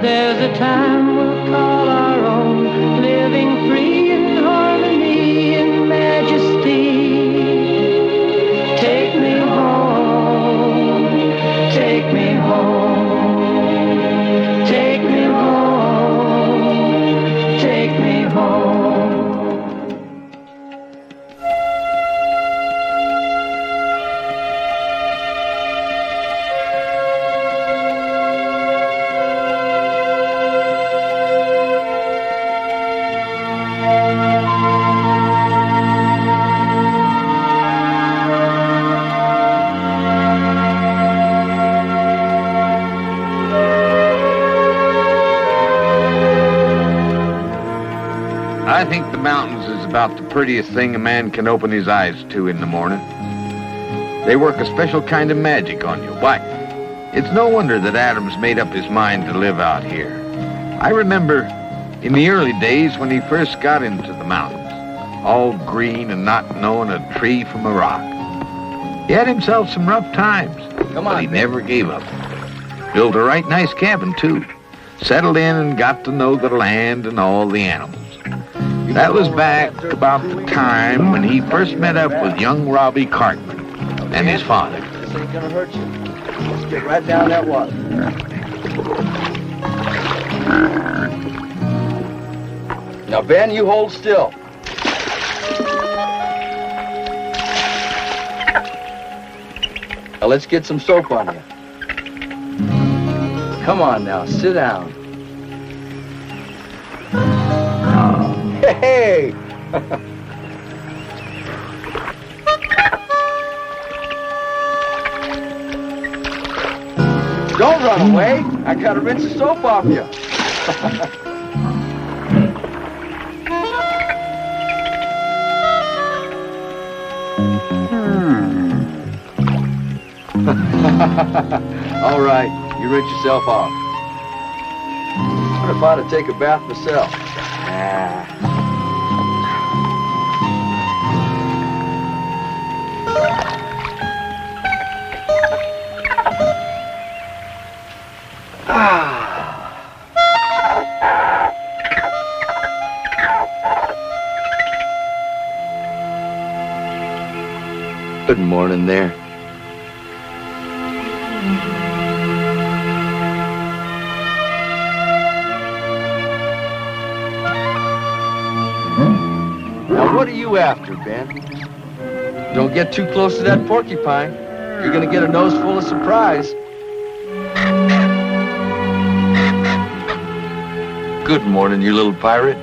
There's a time we'll call our own, living free in harmony and majesty. Take me home, take me home, take me home, take me home. I think the mountains is about the prettiest thing a man can open his eyes to in the morning. They work a special kind of magic on you. Why, it's no wonder that Adams made up his mind to live out here. I remember in the early days when he first got into the mountains, all green and not knowing a tree from a rock. He had himself some rough times, but he never gave up. Built a right nice cabin, too. Settled in and got to know the land and all the animals. That was back about the time when he first met up with young Robbie Cartman and his father. This ain't gonna hurt you. Let's get right down that water. Now, Ben, you hold still. Now, let's get some soap on you. Come on now, sit down. Hey! Don't run away. I gotta rinse the soap off you. All right, you rinse yourself off. What if I had to take a bath myself? Good morning there. Now, what are you after, Ben? Don't get too close to that porcupine. You're gonna get a nose full of surprise. Good morning, you little pirate.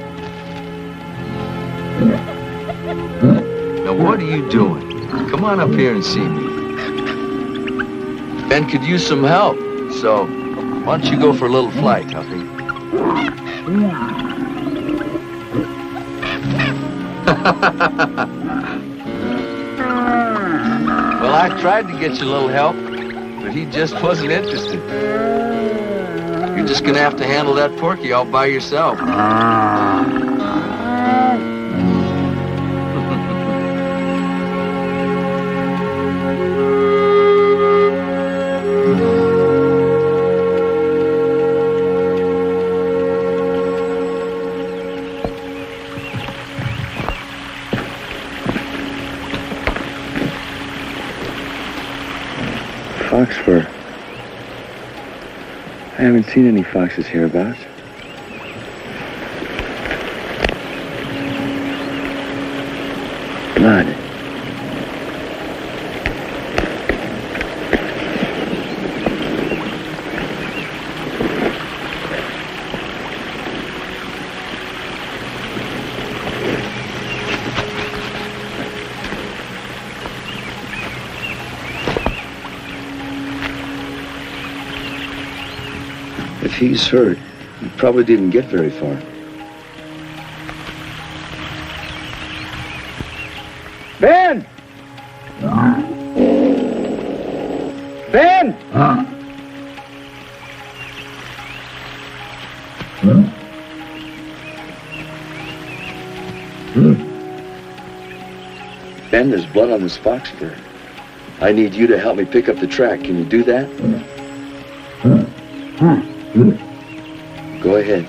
Now, what are you doing? Come on up here and see me. Ben could use some help, so why don't you go for a little flight, Huffy? Well, I tried to get you a little help, but he just wasn't interested. You're just gonna have to handle that porky all by yourself. Fox fur. I haven't seen any foxes hereabouts. Blood. If he's hurt, he probably didn't get very far. Ben! Ben! Ben, there's blood on this fox fur. I need you to help me pick up the track. Can you do that? Go ahead.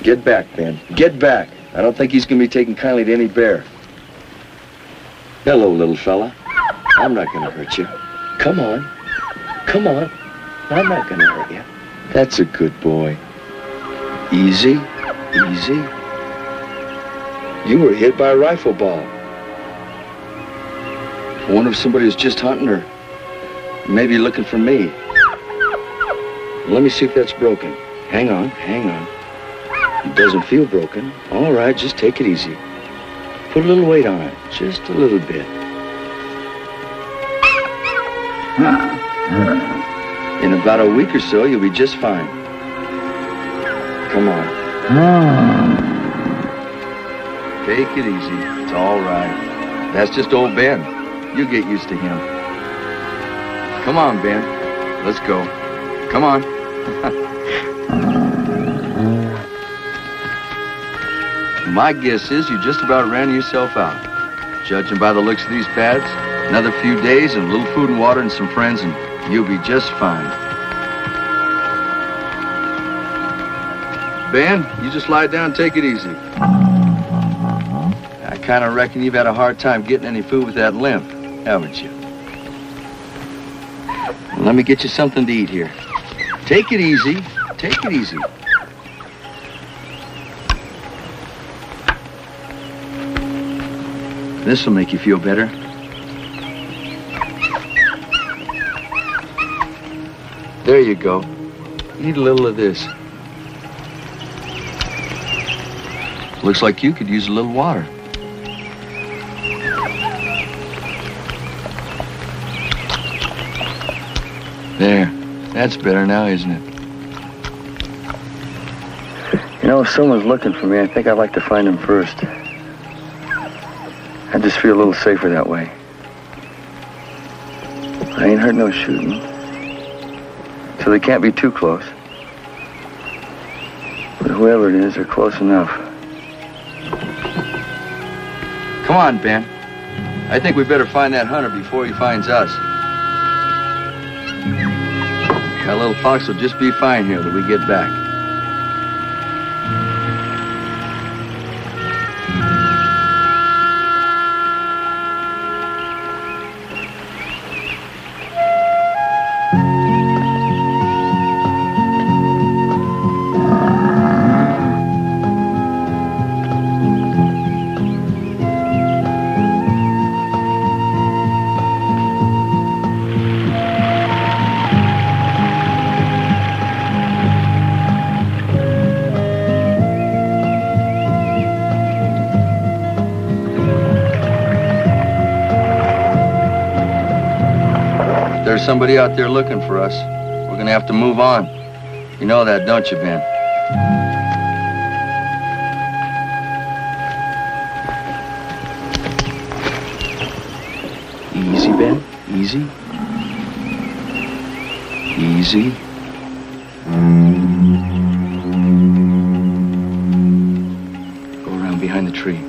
Get back, Ben. Get back. I don't think he's going to be taking kindly to any bear. Hello, little fella. I'm not going to hurt you. Come on. Come on. I'm not going to hurt you. That's a good boy. Easy. Easy. You were hit by a rifle ball. I wonder if somebody was just hunting her. Maybe looking for me. Let me see if that's broken. Hang on, hang on. It doesn't feel broken. All right, just take it easy. Put a little weight on it, just a little bit. In about a week or so, you'll be just fine. Come on. Take it easy. It's all right. That's just old Ben. You get used to him. Come on, Ben. Let's go. Come on. My guess is you just about ran yourself out. Judging by the looks of these pads, another few days and a little food and water and some friends and you'll be just fine. Ben, you just lie down and take it easy. I kind of reckon you've had a hard time getting any food with that limp, haven't you? Let me get you something to eat here. Take it easy. Take it easy. This will make you feel better. There you go. Eat a little of this. Looks like you could use a little water. There. That's better now, isn't it? You know, if someone's looking for me, I think I'd like to find them first. I just feel a little safer that way. I ain't heard no shooting, so they can't be too close. But whoever it is, they're close enough. Come on, Ben. I think we better find that hunter before he finds us. That little fox will just be fine here till we get back. There's somebody out there looking for us. We're gonna have to move on. You know that, don't you, Ben? Easy, Ben. Easy. Easy. Go around behind the tree.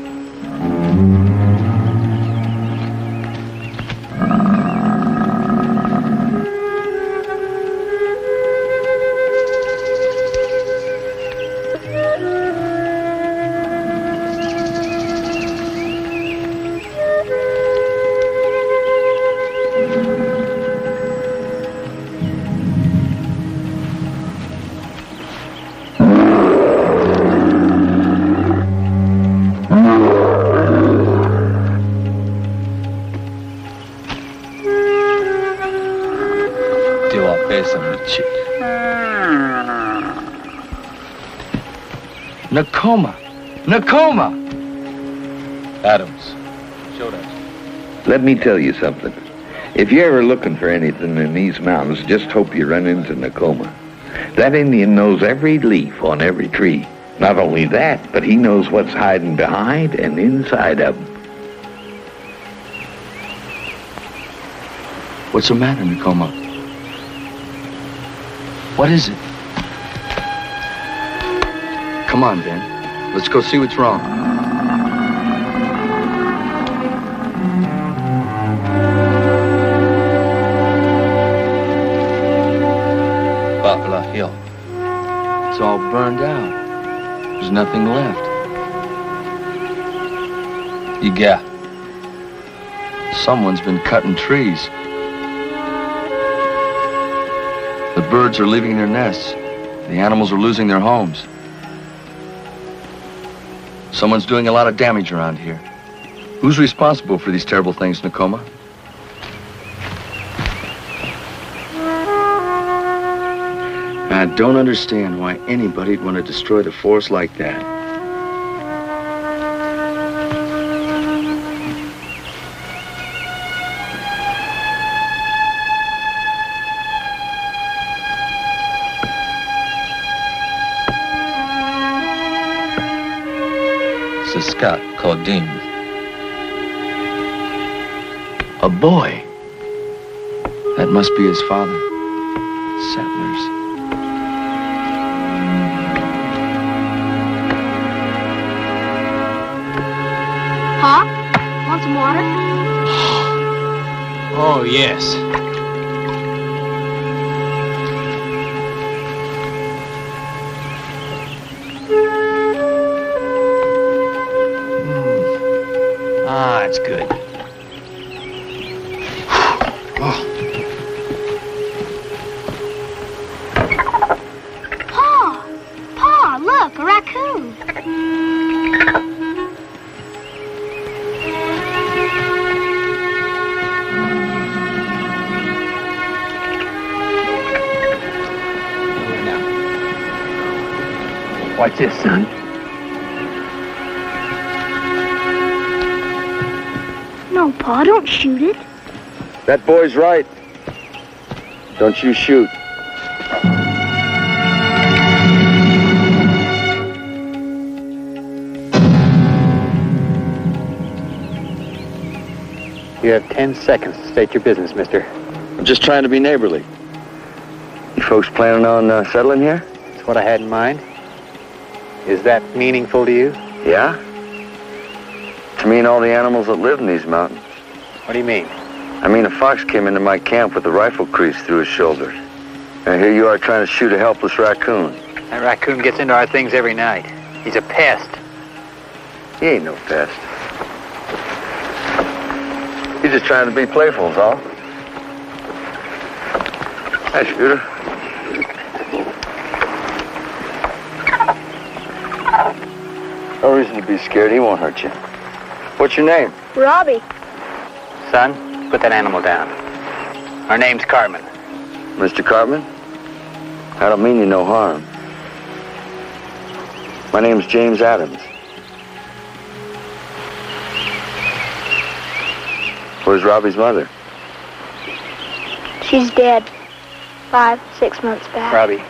Nakoma! Adams, show that. Let me tell you something. If you're ever looking for anything in these mountains, just hope you run into Nakoma. That Indian knows every leaf on every tree. Not only that, but he knows what's hiding behind and inside of them. What's the matter, Nakoma? What is it? Come on, Ben. Let's go see what's wrong. Butler Hill. It's all burned out. There's nothing left. Yeah. Someone's been cutting trees. The birds are leaving their nests. The animals are losing their homes. Someone's doing a lot of damage around here. Who's responsible for these terrible things, Nakoma? I don't understand why anybody'd want to destroy the forest like that. It's a Scott called Dean. A boy. That must be his father. Settlers. Pop, want some water? Oh, yes. Ah, it's good. Pa, look, a raccoon. Watch this, son. No, Pa, don't shoot it. That boy's right. Don't you shoot. You have 10 seconds to state your business, mister. I'm just trying to be neighborly. You folks planning on settling here? That's what I had in mind. Is that meaningful to you? Yeah. To me and all the animals that live in these mountains. What do you mean? I mean, a fox came into my camp with a rifle crease through his shoulder. And here you are trying to shoot a helpless raccoon. That raccoon gets into our things every night. He's a pest. He ain't no pest. He's just trying to be playful, is all. Hi, Scooter. No reason to be scared. He won't hurt you. What's your name? Robbie. Son, put that animal down. Our name's Cartman. Mr. Cartman? I don't mean you no harm. My name's James Adams. Where's Robbie's mother? She's dead. 5, 6 months back. Robbie.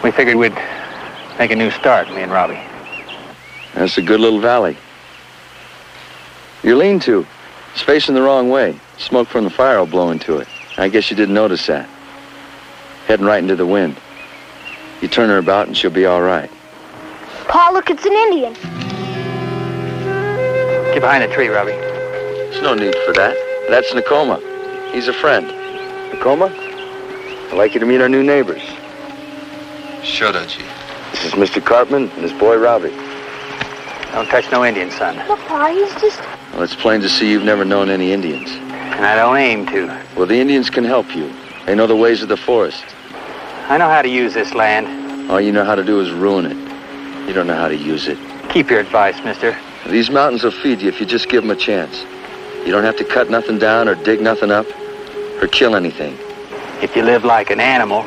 We figured we'd make a new start, me and Robbie. That's a good little valley. Your lean-to. It's facing the wrong way. Smoke from the fire will blow into it. I guess you didn't notice that. Heading right into the wind. You turn her about and she'll be all right. Pa, look, it's an Indian. Get behind the tree, Robbie. There's no need for that. That's Nakoma. He's a friend. Nakoma, I'd like you to meet our new neighbors. Shodachi. This is Mr. Cartman and his boy Robbie. Don't touch no Indian, son. Look, Pa, he's just... Well, it's plain to see you've never known any Indians. And I don't aim to. Well, the Indians can help you. They know the ways of the forest. I know how to use this land. All you know how to do is ruin it. You don't know how to use it. Keep your advice, mister. These mountains will feed you if you just give them a chance. You don't have to cut nothing down or dig nothing up or kill anything. If you live like an animal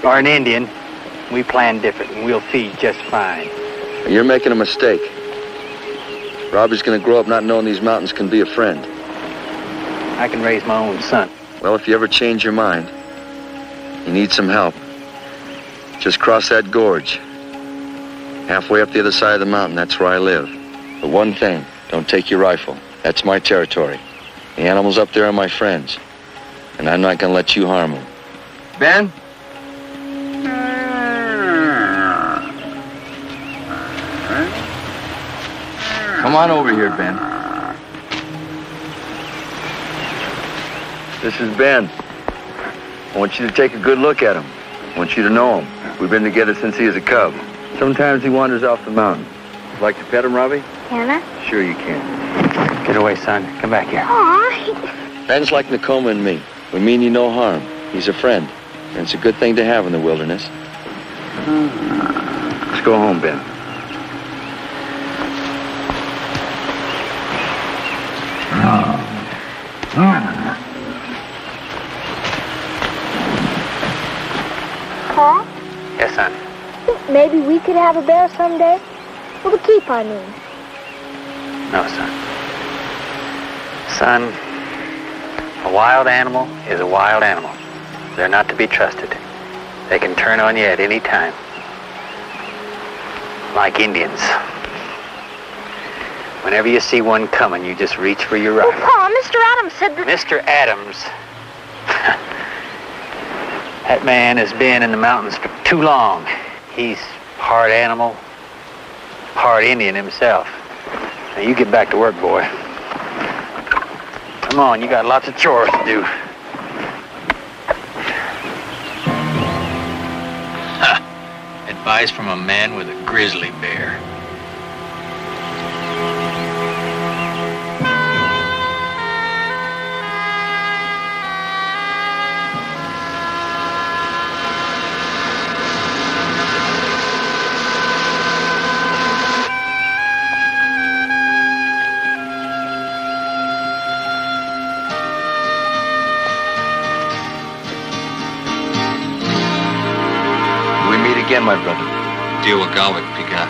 or an Indian, we plan different and we'll feed just fine. You're making a mistake. Robbie's going to grow up not knowing these mountains can be a friend. I can raise my own son. Well, if you ever change your mind, you need some help, just cross that gorge. Halfway up the other side of the mountain, that's where I live. But one thing, don't take your rifle. That's my territory. The animals up there are my friends. And I'm not going to let you harm them. Ben? Come on over here, Ben. This is Ben. I want you to take a good look at him. I want you to know him. We've been together since he was a cub. Sometimes he wanders off the mountain. Like to pet him, Robbie? Can I? Sure you can. Get away, son. Come back here. Aw. Ben's like Nakoma and me. We mean you no harm. He's a friend. And it's a good thing to have in the wilderness. Let's go home, Ben. Pa, Yes, son. think maybe we could have a bear someday? Well, to keep, I mean. No, son. Son, a wild animal is a wild animal. They're not to be trusted. They can turn on you at any time. Like Indians. Whenever you see one coming, you just reach for your Well, rifle. Pa, Mr. Adams said that... Mr. Adams. That man has been in the mountains for too long. He's part animal, part Indian himself. Now you get back to work, boy. Come on, you got lots of chores to do. Advice from a man with a grizzly bear. Again, my brother. Deal with Galvik, Pika.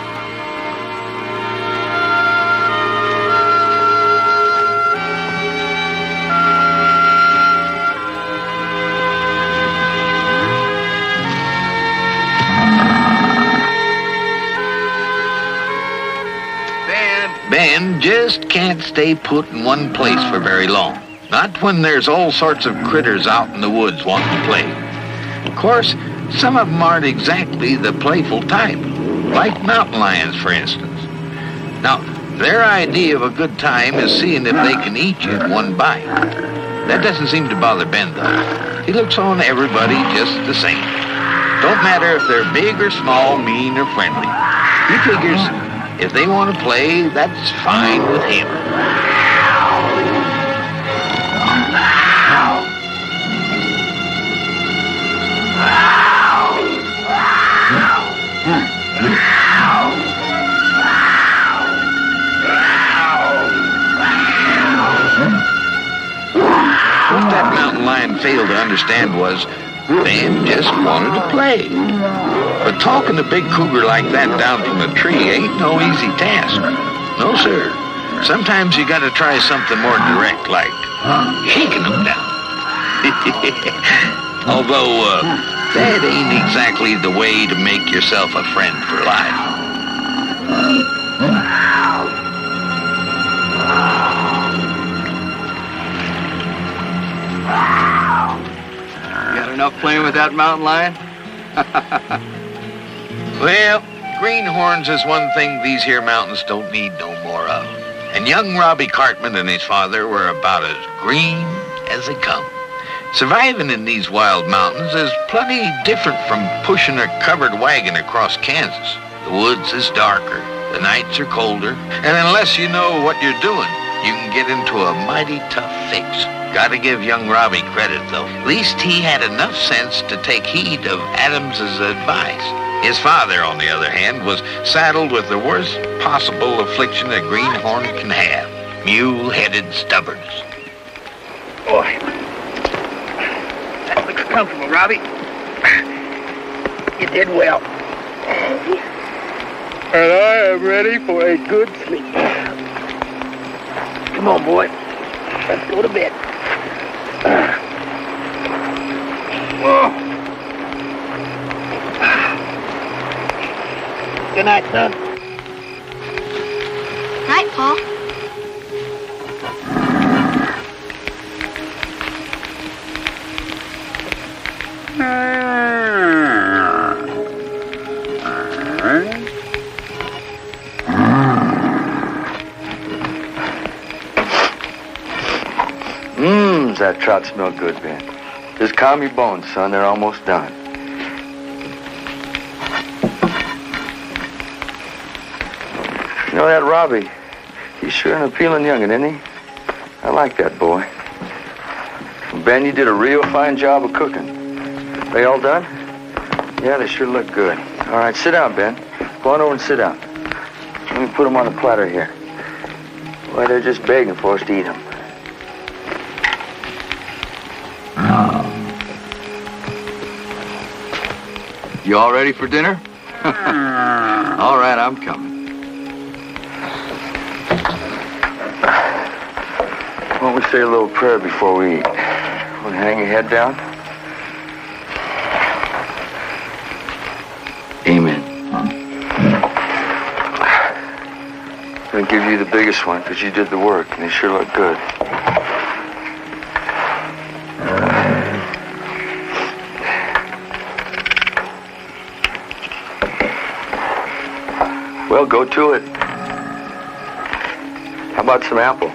Ben just can't stay put in one place for very long. Not when there's all sorts of critters out in the woods wanting to play. Of course, some of them aren't exactly the playful type, like mountain lions, for instance. Now, their idea of a good time is seeing if they can eat you in one bite. That doesn't seem to bother Ben, though. He looks on everybody just the same. Don't matter if they're big or small, mean or friendly. He figures if they want to play, that's fine with him. What that mountain lion failed to understand was Ben just wanted to play. But talking a big cougar like that down from the tree ain't no easy task. No, sir. Sometimes you gotta try something more direct, like shaking them down. Although, that ain't exactly the way to make yourself a friend for life. Got enough playing with that mountain lion? Well, greenhorns is one thing these here mountains don't need no more of. And young Robbie Cartman and his father were about as green as they come. Surviving in these wild mountains is plenty different from pushing a covered wagon across Kansas. The woods is darker, the nights are colder, and unless you know what you're doing, you can get into a mighty tough fix. Gotta give young Robbie credit, though. At least he had enough sense to take heed of Adams's advice. His father, on the other hand, was saddled with the worst possible affliction a greenhorn can have, mule-headed stubbornness. Boy, that looks comfortable, Robbie. You did well. And I am ready for a good sleep. Come on, boy. Let's go to bed. Whoa. Good night, son. Night, Pa. that trout smell good, Ben? Just calm your bones, son. They're almost done. You know that Robbie? He's sure an appealing youngin', isn't he? I like that boy. Ben, you did a real fine job of cooking. They all done? Yeah, they sure look good. All right, sit down, Ben. Go on over and sit down. Let me put them on the platter here. Boy, they're just begging for us to eat them. You all ready for dinner? All right, I'm coming. Why don't we say a little prayer before we eat? Want to hang your head down? Amen. I'm going to give you the biggest one because you did the work and they sure look good. Well, go to it. How about some apple?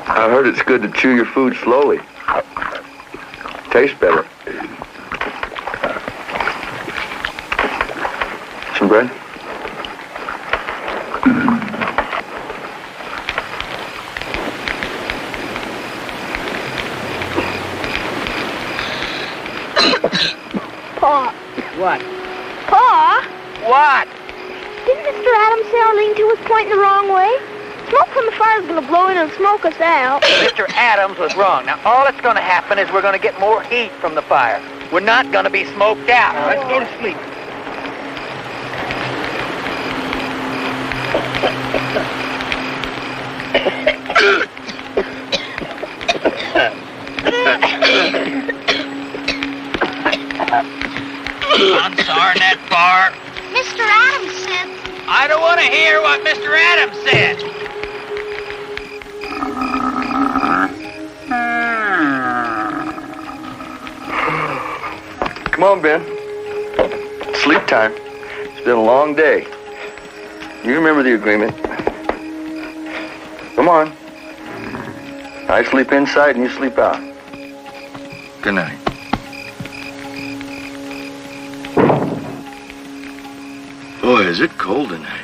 I heard it's good to chew your food slowly. Tastes better. Some bread? Pa. What? Pa? What? Didn't Mr. Adams say our lean-to was pointing the wrong way? Smoke from the fire's gonna blow in and smoke us out. Mr. Adams was wrong. Now, all that's going to happen is we're going to get more heat from the fire. We're not going to be smoked out. Now, let's go to sleep. I'm sorry, that bar. Mr. Adams said... I don't want to hear what Mr. Adams said. Come on, Ben. Sleep time. It's been a long day. You remember the agreement. Come on. I sleep inside and you sleep out. Good night. Boy, is it cold tonight.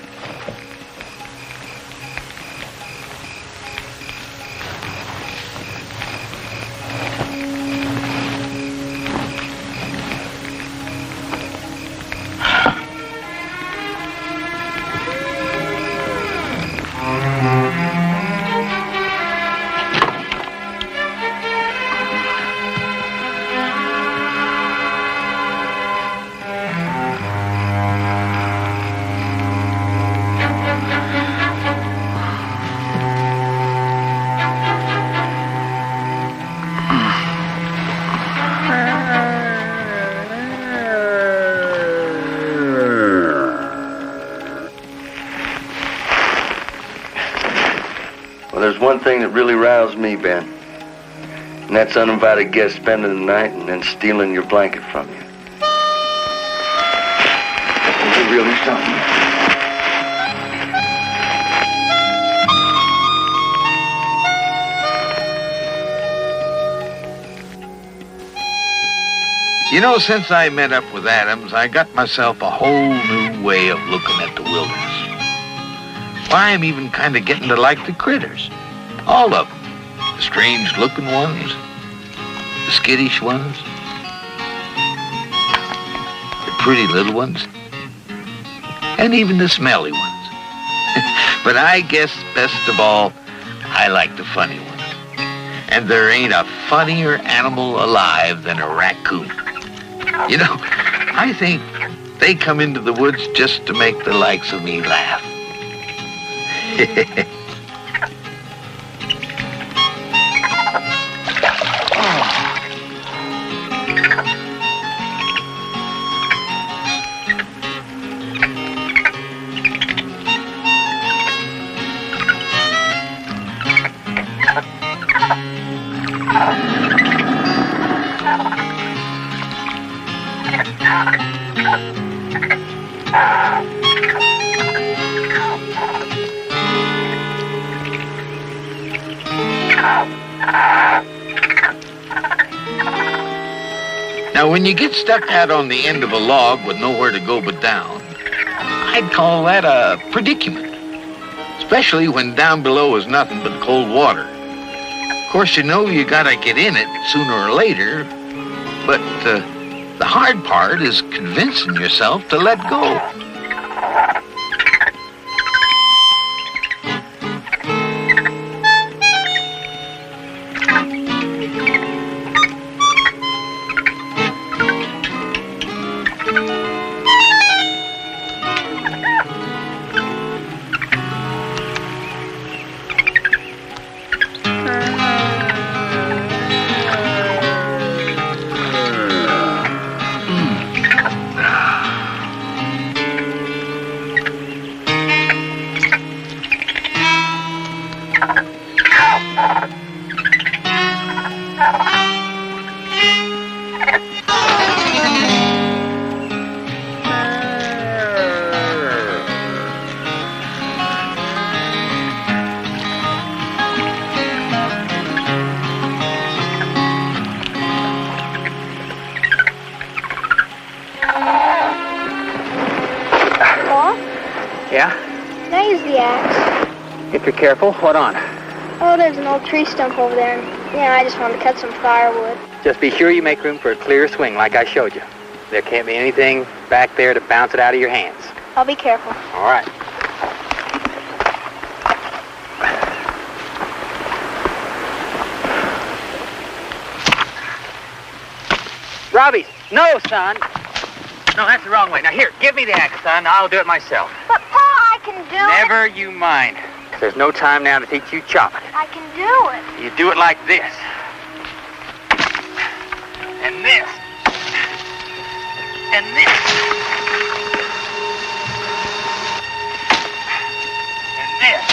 Well, there's one thing that really riles me, Ben. And that's uninvited guests spending the night and then stealing your blanket from you. Is it really something? You know, since I met up with Adams, I got myself a whole new way of looking at the wilderness. Why, I'm even kind of getting to like the critters. All of them. The strange-looking ones, the skittish ones, the pretty little ones, and even the smelly ones. But I guess, best of all, I like the funny ones. And there ain't a funnier animal alive than a raccoon. You know, I think they come into the woods just to make the likes of me laugh. Now, when you get stuck out on the end of a log with nowhere to go but down, I'd call that a predicament. Especially when down below is nothing but cold water. Of course, you know you gotta get in it sooner or later, but the hard part is convincing yourself to let go. Yeah? Can I use the axe? If you're careful, what on? Oh, there's an old tree stump over there. Yeah, I just wanted to cut some firewood. Just be sure you make room for a clear swing like I showed you. There can't be anything back there to bounce it out of your hands. I'll be careful. All right. Robbie, no, son. No, that's the wrong way. Now, here, give me the axe, son. I'll do it myself. But, Pa, I can do it. Never you mind. There's no time now to teach you chopping. I can do it. You do it like this. And this. And this. And this.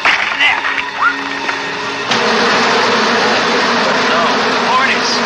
And that. No, Hornets.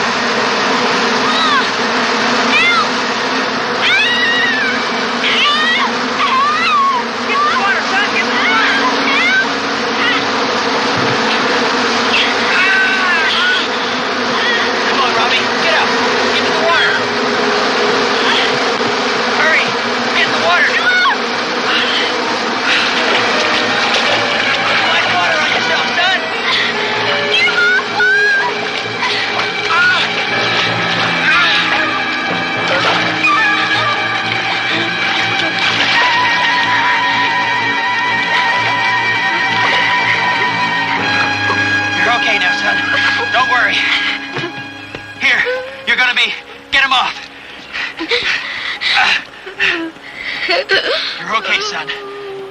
You're okay, son.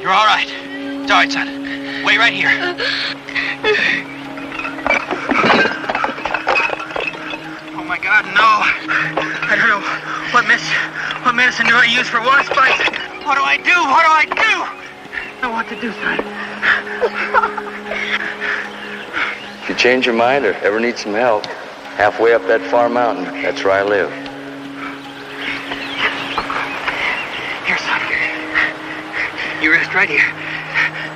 You're all right. It's all right, son. Wait right here. Oh, my God, no. I don't know what medicine do I use for wasp bites. What do I do? What do I do? I don't know what to do, son. If you change your mind or ever need some help, halfway up that far mountain, that's where I live. You rest right here.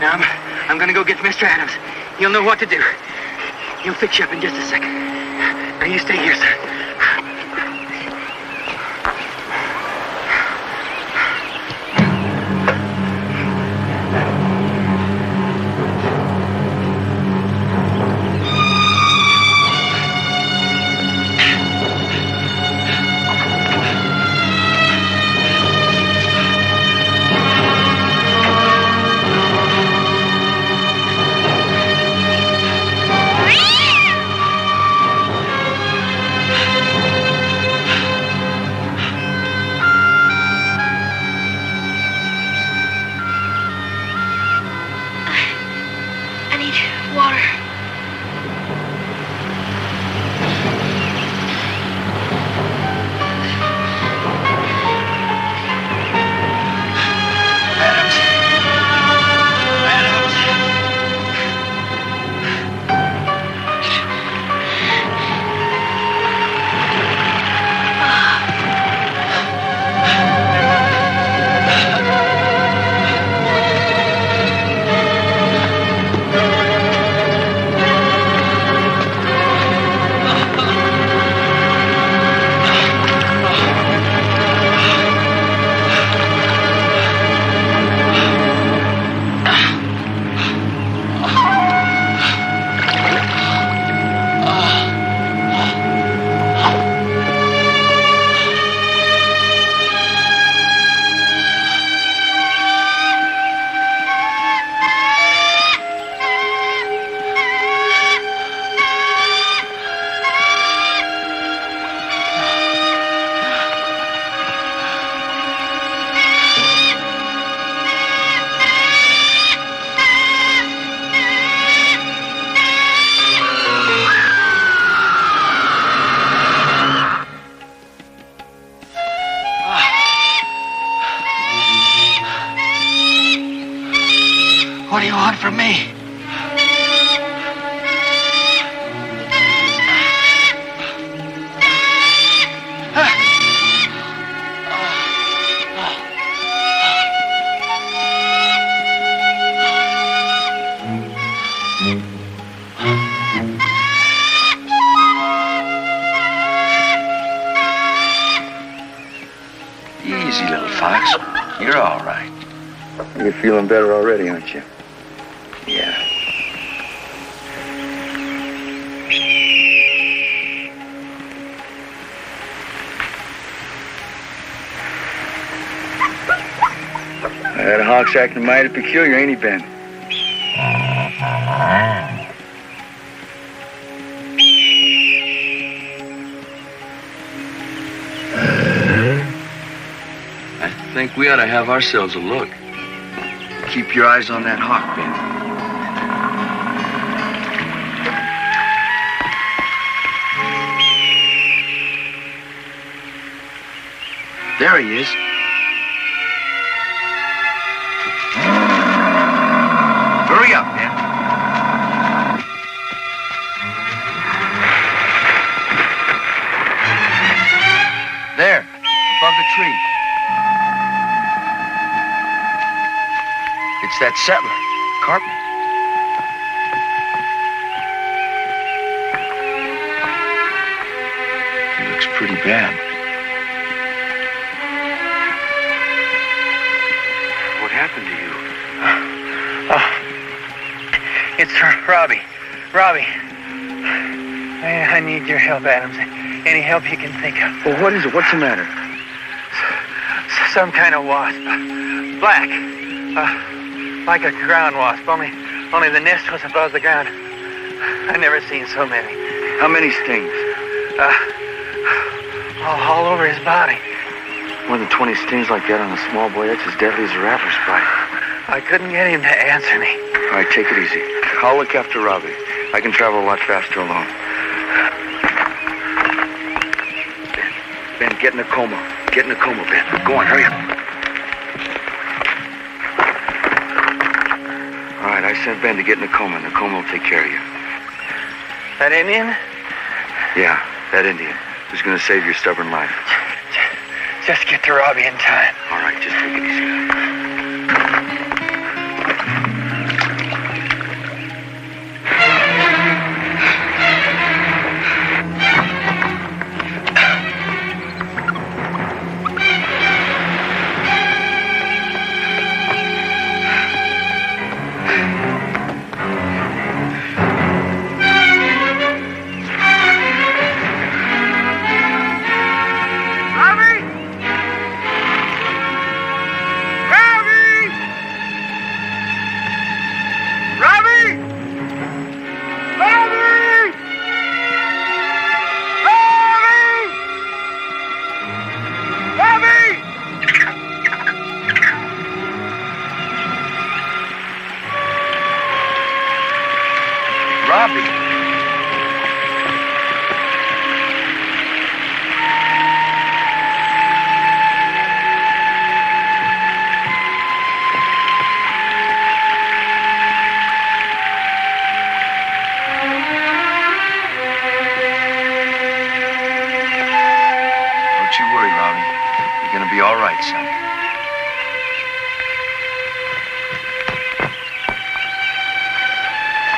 Now, I'm gonna go get Mr. Adams. He'll know what to do. He'll fix you up in just a second. Now, you stay here, son. What do you want from me? Easy, little fox. You're all right. You're feeling better already, aren't you? Yeah. That hawk's acting mighty peculiar, ain't he, Ben? I think we ought to have ourselves a look. Keep your eyes on that hawk, Ben. There he is. Hurry up, Ben. There, above the tree. It's that settler, Cartman. He looks pretty bad. What happened to you? It's Robbie. Robbie. I need your help, Adams. Any help you can think of. Well, what is it? What's the matter? Some kind of wasp. Black. Like a ground wasp, only the nest was above the ground. I've never seen so many. How many stings? All over his body. More than 20 stings like that on a small boy, that's as deadly as a rattler's bite. I couldn't get him to answer me. All right, take it easy. I'll look after Robbie. I can travel a lot faster alone. Ben, get in the coma. Get in the coma, Ben. Go on, hurry up. All right, I sent Ben to get in the coma, and the coma will take care of you. That Indian? Yeah, that Indian who's going to save your stubborn life. Just get to Robbie in time. All right, just take it easy.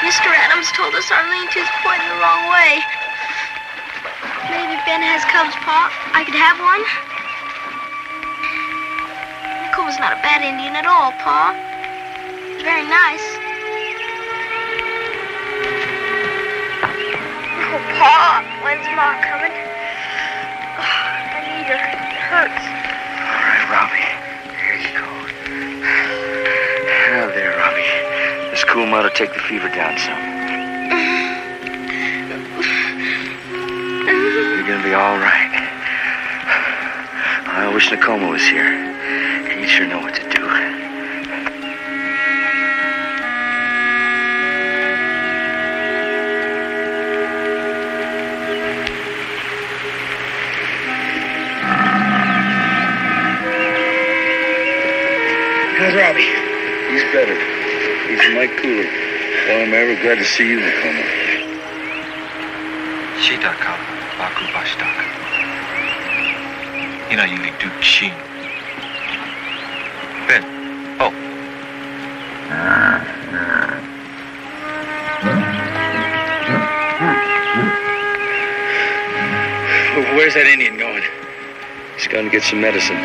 Mr. Adams told us our lean-to's pointing the wrong way. Maybe Ben has cubs, Pa. I could have one. Nicole's not a bad Indian at all, Pa. He's very nice. Oh, Pa, when's Ma coming? Oh, I need her. It hurts. All right, Robbie. Here you go. Now there, Robbie. This cool mud will take the fever down some. You're gonna be all right. I wish Nakoma was here. He'd sure know what to do. How's Robbie? He's better. He's Mike Cooler. Well, I'm ever glad to see you, Nakoma. Shitaka, Baku Bashtaka. Ina Yuli Duke Shin. Ben. Oh. Where's that Indian going? He's going to get some medicine.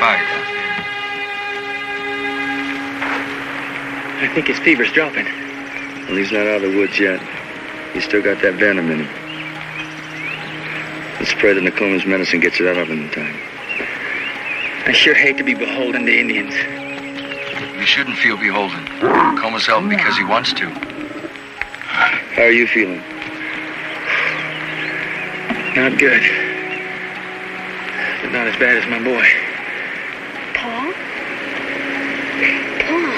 Bye. I think his fever's dropping. Well, he's not out of the woods yet. He's still got that venom in him. Let's pray that Nakoma's medicine gets it out of him in time. I sure hate to be beholden to Indians. You shouldn't feel beholden. Nakoma's helping because he wants to. How are you feeling? Not good. But not as bad as my boy. Paul? Paul.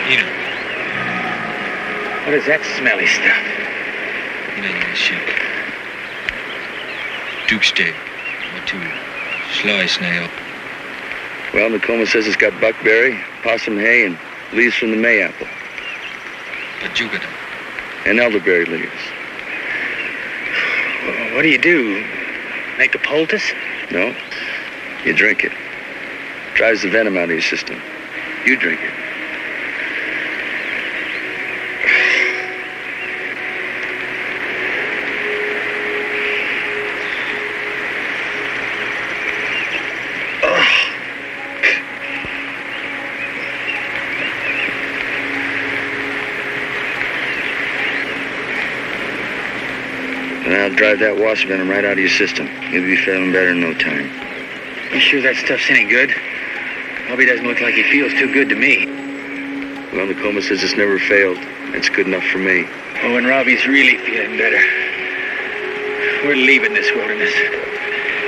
Ina. What is that smelly stuff? Ina Yuli Shin. Duke's dead. What to slice now. Well, Nakoma says it's got buckberry, possum hay, and leaves from the mayapple. But Jugada. And elderberry leaves. Well, what do? Make a poultice? No? You drink it. Drives the venom out of your system. You drink it. And I'll drive that wasp venom right out of your system. You'll be feeling better in no time. You sure that stuff's any good? Bobby doesn't look like he feels too good to me. Well, Nakoma says it's never failed. It's good enough for me. Oh, when Robbie's really feeling better. We're leaving this wilderness.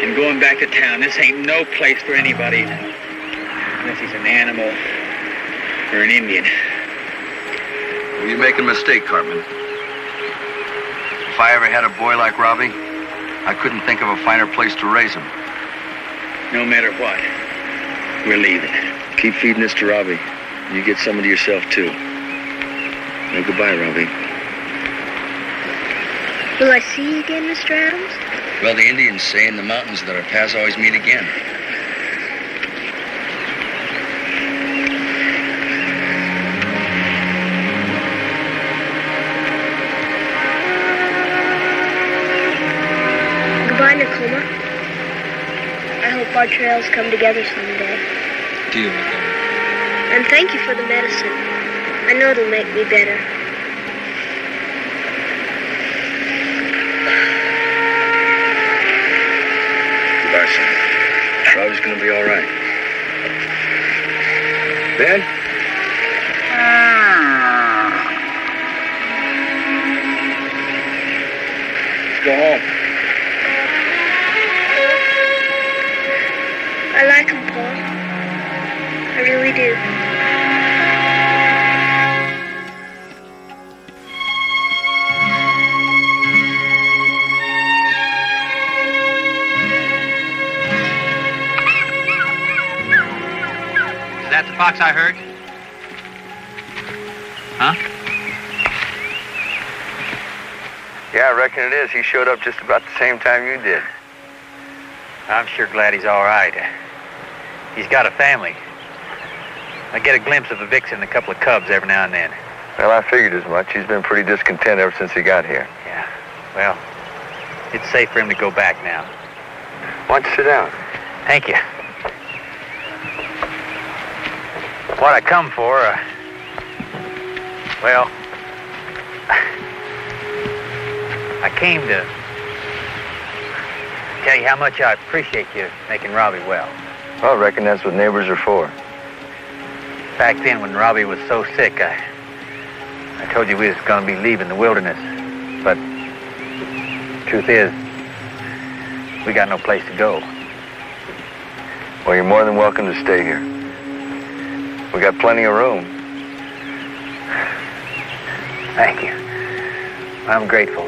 And going back to town. This ain't no place for anybody. Unless he's an animal or an Indian. Well, you're making a mistake, Cartman. If I ever had a boy like Robbie, I couldn't think of a finer place to raise him. No matter what, we're leaving. Keep feeding this to Robbie. You get some of it yourself, too. Now, goodbye, Robbie. Will I see you again, Mr. Adams? Well, the Indians say in the mountains that our paths always meet again. Goodbye, Nakoma. I hope our trails come together someday. Deal with them. And thank you for the medicine. I know it'll make me better. Goodbye, son. Robbie's gonna be all right. Ben? Let's go home. I like him, Paul. I really do. Is that the fox I heard? Huh? Yeah, I reckon it is. He showed up just about the same time you did. I'm sure glad he's all right. He's got a family. I get a glimpse of a vixen and a couple of cubs every now and then. Well, I figured as much. He's been pretty discontent ever since he got here. Yeah. Well, it's safe for him to go back now. Why don't you sit down? Thank you. What I come for, well, I came to tell you how much I appreciate you making Robbie well. Well, I reckon that's what neighbors are for. Back then, when Robbie was so sick, I told you we was going to be leaving the wilderness. But Truth is, we got no place to go. Well, you're more than welcome to stay here. We got plenty of room. Thank you. I'm grateful.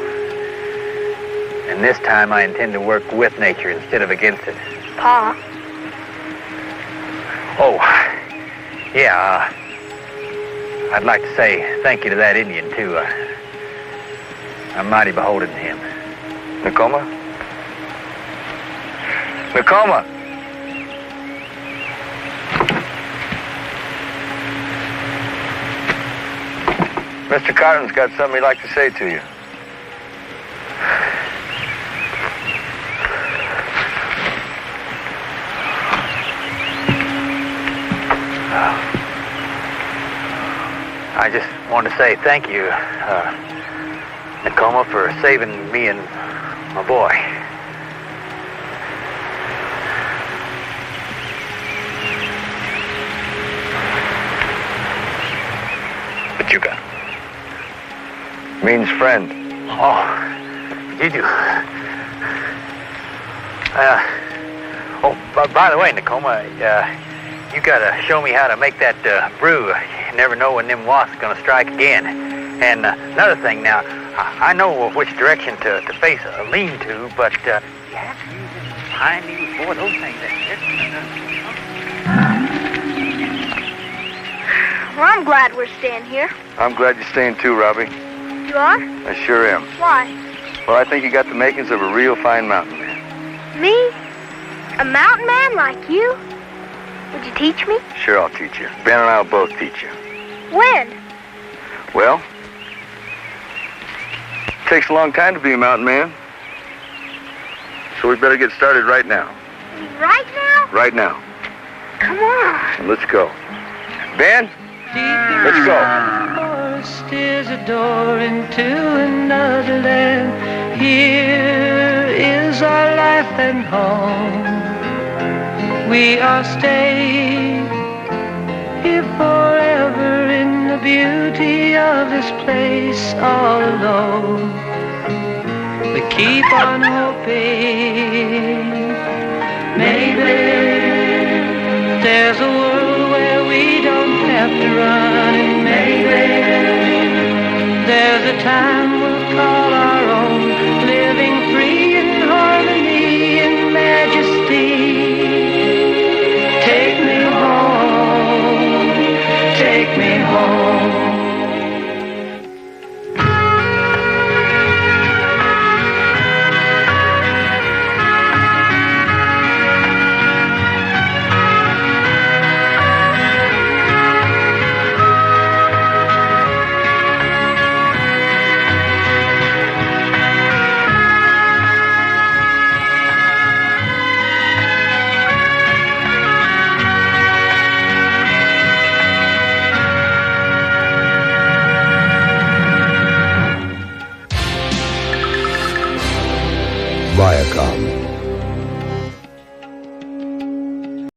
And this time I intend to work with nature instead of against it. Pa, Oh, yeah, I'd like to say thank you to that Indian, too. I'm mighty beholden to him. Nakoma? Nakoma! Mr. Carton's got something he'd like to say to you. I just wanted to say thank you, Nakoma, for saving me and my boy. Pachuca. Means friend. Oh, did you? By the way, Nakoma, you gotta show me how to make that brew. You never know when them wasps are gonna strike again. And another thing now, I know which direction to face a lean-to, but you have to use them hind knees for those things. well, I'm glad we're staying here. I'm glad you're staying too, Robbie. You are? I sure am. Why? Well, I think you got the makings of a real fine mountain man. Me? A mountain man like you? Would you teach me? Sure, I'll teach you. Ben and I'll both teach you. When? Well, it takes a long time to be a mountain man. So we better get started right now. Right now? Right now. Come on. Let's go. Ben, let's go. Forest is a door into another land. Here is our life and home. We are staying here forever in the beauty of this place all alone. We keep on hoping maybe there's a world where we don't have to run, and maybe there's a time